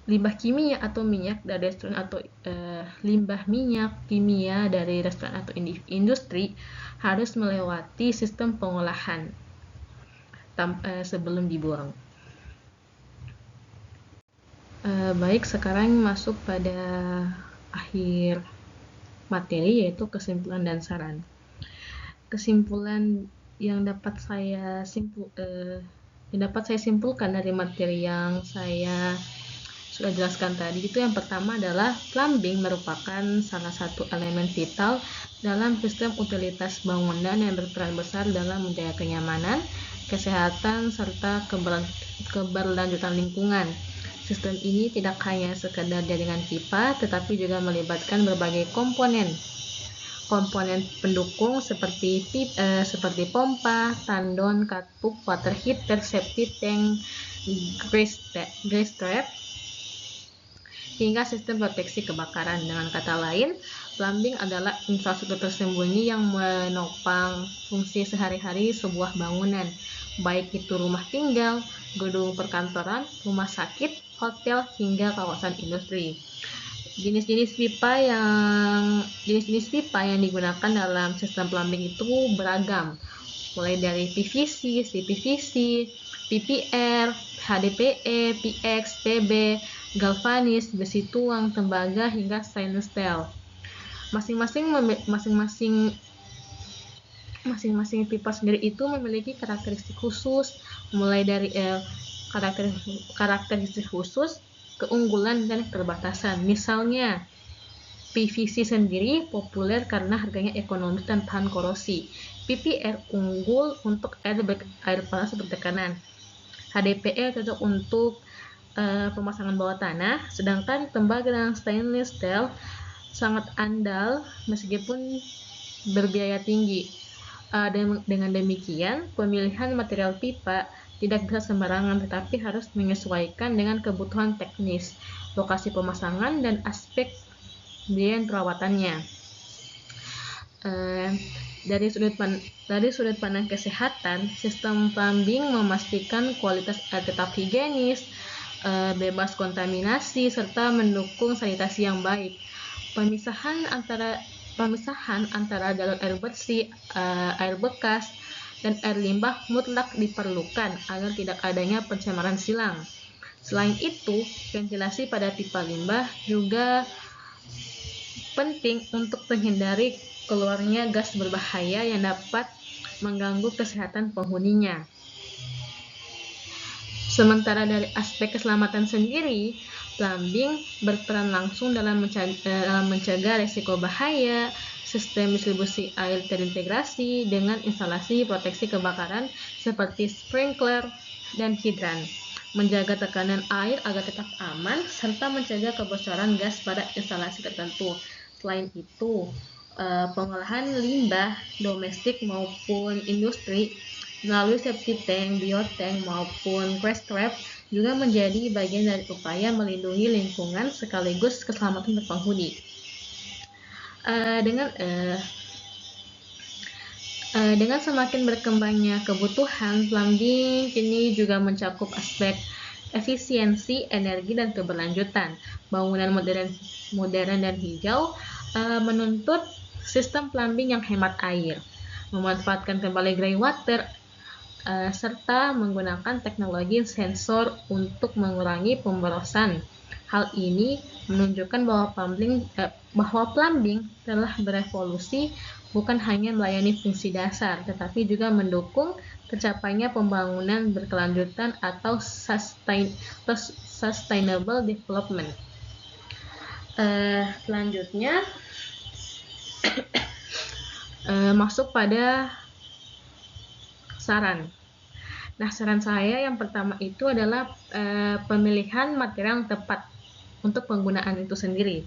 limbah kimia atau minyak dari restoran atau limbah minyak kimia dari restoran atau industri harus melewati sistem pengolahan sebelum dibuang. Baik, sekarang masuk pada akhir materi, yaitu kesimpulan dan saran. Kesimpulan yang dapat saya simpulkan dari materi yang saya sudah jelaskan tadi itu, yang pertama adalah plumbing merupakan salah satu elemen vital dalam sistem utilitas bangunan yang berperan besar dalam menjaga kenyamanan, kesehatan, serta keberlanjutan lingkungan. Sistem ini tidak hanya sekedar jaringan pipa, tetapi juga melibatkan berbagai komponen pendukung seperti pompa, tandon, katup, water heater, septic tank, grease trap, hingga sistem proteksi kebakaran. Dengan kata lain, plumbing adalah infrastruktur tersembunyi yang menopang fungsi sehari-hari sebuah bangunan, baik itu rumah tinggal, gedung perkantoran, rumah sakit, hotel, hingga kawasan industri. Jenis-jenis pipa yang digunakan dalam sistem plumbing itu beragam, mulai dari PVC, CPVC, PPR, HDPE, PX, PB, galvanis, besi tuang, tembaga, hingga stainless steel. Masing-masing pipa sendiri itu memiliki karakteristik khusus, mulai dari karakteristik khusus, keunggulan, dan keterbatasan. Misalnya, PVC sendiri populer karena harganya ekonomis dan tahan korosi. PPR unggul untuk air panas bertekanan. HDPE cocok untuk pemasangan bawah tanah, sedangkan tembaga dan stainless steel sangat andal meskipun berbiaya tinggi. Dengan demikian, pemilihan material pipa tidak bisa sembarangan, tetapi harus menyesuaikan dengan kebutuhan teknis, lokasi pemasangan, dan aspek biaya perawatannya. Dari sudut pandang kesehatan, sistem plumbing memastikan kualitas air tetap higienis, bebas kontaminasi, serta mendukung sanitasi yang baik. Pemisahan antara galon air bersih, air bekas, dan air limbah mutlak diperlukan agar tidak adanya pencemaran silang. Selain itu, ventilasi pada pipa limbah juga penting untuk menghindari keluarnya gas berbahaya yang dapat mengganggu kesehatan penghuninya. Sementara dari aspek keselamatan sendiri, plumbing berperan langsung dalam mencegah risiko bahaya. Sistem distribusi air terintegrasi dengan instalasi proteksi kebakaran seperti sprinkler dan hidran, menjaga tekanan air agar tetap aman, serta mencegah kebocoran gas pada instalasi tertentu. Selain itu, pengolahan limbah domestik maupun industri melalui septic tank, biotank, maupun grease trap juga menjadi bagian dari upaya melindungi lingkungan sekaligus keselamatan penghuni. Dengan semakin berkembangnya kebutuhan, plumbing kini juga mencakup aspek efisiensi, energi, dan keberlanjutan. Bangunan modern dan hijau menuntut sistem plumbing yang hemat air, memanfaatkan kembali greywater, serta menggunakan teknologi sensor untuk mengurangi pemborosan. Hal ini menunjukkan bahwa plumbing telah berevolusi bukan hanya melayani fungsi dasar, tetapi juga mendukung tercapainya pembangunan berkelanjutan atau sustainable development. Selanjutnya masuk pada saran. Nah, saran saya yang pertama itu adalah pemilihan material yang tepat untuk penggunaan itu sendiri.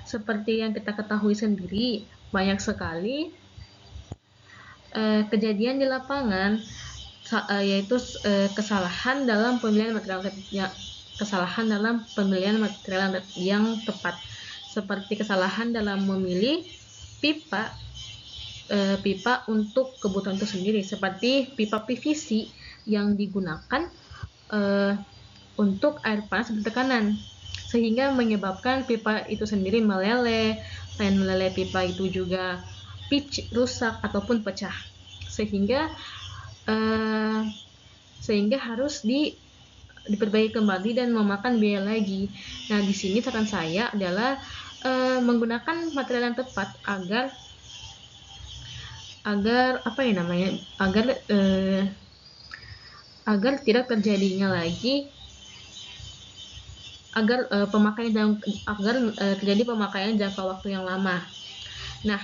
Seperti yang kita ketahui sendiri, banyak sekali kejadian di lapangan yaitu kesalahan dalam pemilihan material yang tepat, seperti kesalahan dalam memilih pipa untuk kebutuhan itu sendiri, seperti pipa PVC yang digunakan untuk air panas bertekanan, sehingga menyebabkan pipa itu sendiri meleleh, dan meleleh pipa itu juga rusak ataupun pecah, sehingga harus diperbaiki kembali dan memakan biaya lagi. Nah, di sini saran saya adalah menggunakan material yang tepat agar tidak terjadinya lagi terjadi pemakaian jangka waktu yang lama. Nah,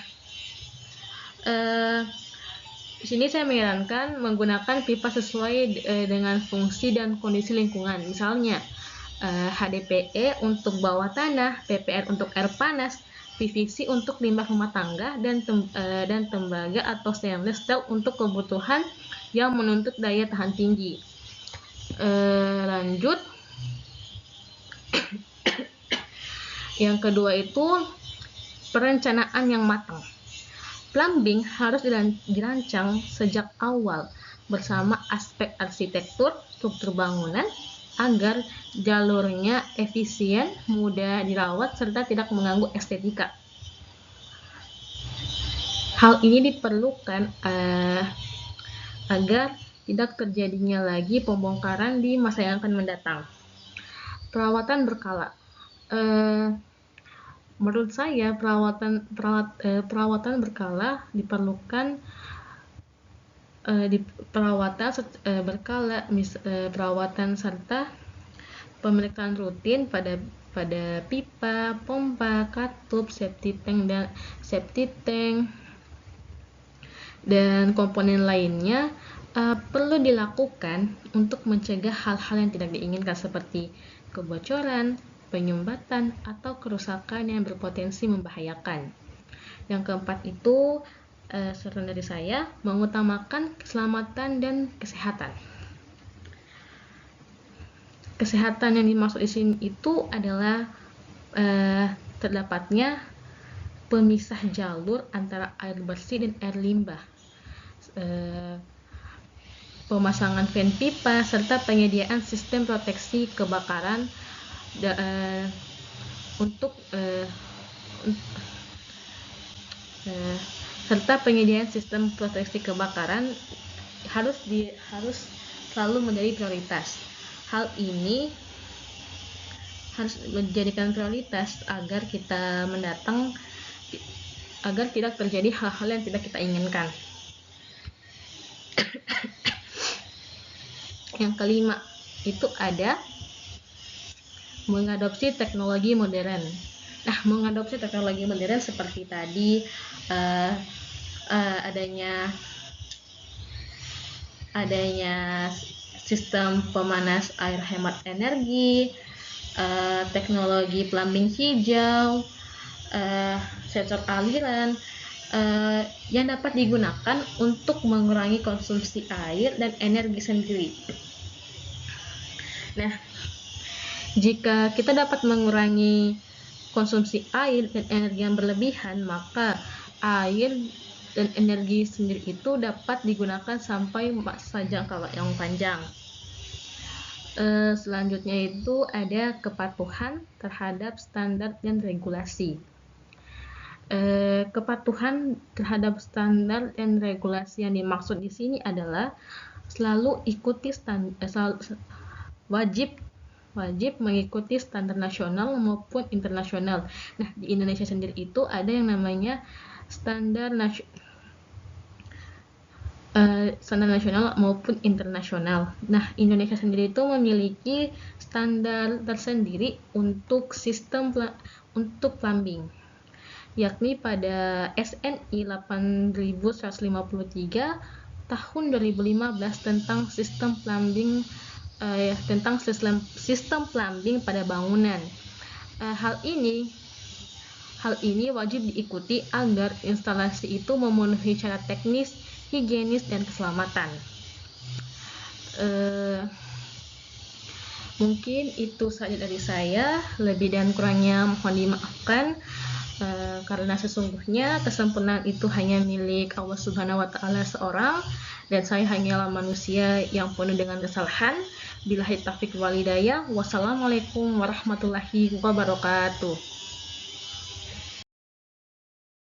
di sini saya menyarankan menggunakan pipa sesuai dengan fungsi dan kondisi lingkungan. Misalnya HDPE untuk bawah tanah, PPR untuk air panas, PVC untuk limbah rumah tangga, dan tembaga atau stainless steel untuk kebutuhan yang menuntut daya tahan tinggi. Lanjut, yang kedua itu perencanaan yang matang. Plumbing harus dirancang sejak awal bersama aspek arsitektur, struktur bangunan, agar jalurnya efisien, mudah dirawat, serta tidak mengganggu estetika. Hal ini diperlukan agar tidak terjadinya lagi pembongkaran di masa yang akan mendatang. Perawatan berkala. Menurut saya perawatan berkala diperlukan. Perawatan serta pemeriksaan rutin pada pipa, pompa, katup, septic tank dan komponen lainnya perlu dilakukan untuk mencegah hal-hal yang tidak diinginkan seperti kebocoran, penyumbatan, atau kerusakan yang berpotensi membahayakan. Yang keempat itu saran dari saya, mengutamakan keselamatan dan kesehatan. Kesehatan yang dimaksud di sini itu adalah terdapatnya pemisah jalur antara air bersih dan air limbah, pemasangan fan pipa, serta penyediaan sistem proteksi kebakaran harus selalu menjadi prioritas. Hal ini harus menjadikan prioritas agar tidak terjadi hal-hal yang tidak kita inginkan. Yang kelima itu ada mengadopsi teknologi modern. Nah, mengadopsi teknologi modern seperti tadi adanya sistem pemanas air hemat energi, teknologi plumbing hijau, sensor aliran yang dapat digunakan untuk mengurangi konsumsi air dan energi sendiri. Nah, jika kita dapat mengurangi konsumsi air dan energi yang berlebihan, maka air dan energi sendiri itu dapat digunakan sampai masa jangka yang panjang. Selanjutnya itu ada kepatuhan terhadap standar dan regulasi. Kepatuhan terhadap standar dan regulasi yang dimaksud di sini adalah wajib mengikuti standar nasional maupun internasional. Nah, di Indonesia sendiri itu ada yang namanya standar nasional maupun internasional. Nah, Indonesia sendiri itu memiliki standar tersendiri untuk untuk plumbing, yakni pada SNI 8153 tahun 2015 tentang sistem plumbing pada bangunan. Hal ini wajib diikuti agar instalasi itu memenuhi syarat teknis, higienis, dan keselamatan. Eh, Mungkin itu saja dari saya, lebih dan kurangnya mohon dimaafkan, karena sesungguhnya kesempurnaan itu hanya milik Allah Subhanahu wa Ta'ala seorang, dan saya hanyalah manusia yang penuh dengan kesalahan. Billahi taufiq wal hidayah. Wassalamualaikum warahmatullahi wabarakatuh.